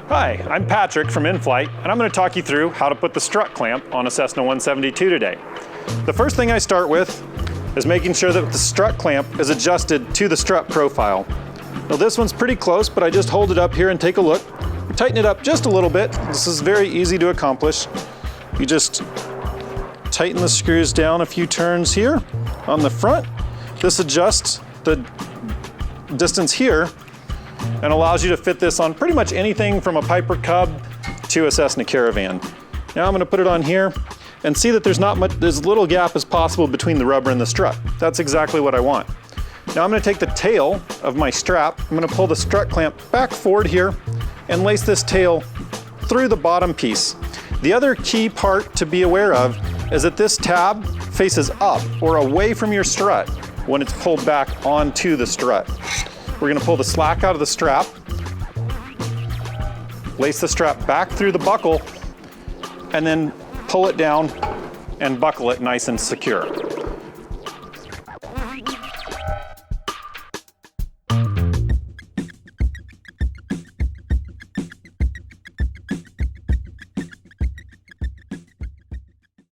Hi, I'm Patrick from NFlight, and I'm going to talk you through how to put the strut clamp on a Cessna 172 today. The first thing I start with is making sure that the strut clamp is adjusted to the strut profile. Now this one's pretty close, but I just hold it up here and take a look. Tighten it up just a little bit. This is very easy to accomplish. You just tighten the screws down a few turns here on the front. This adjusts the distance here and allows you to fit this on pretty much anything from a Piper Cub to a Cessna Caravan. Now I'm going to put it on here and see that there's as little gap as possible between the rubber and the strut. That's exactly what I want. Now I'm going to take the tail of my strap, I'm going to pull the strut clamp back forward here and lace this tail through the bottom piece. The other key part to be aware of is that this tab faces up or away from your strut when it's pulled back onto the strut. We're going to pull the slack out of the strap, lace the strap back through the buckle, and then pull it down and buckle it nice and secure.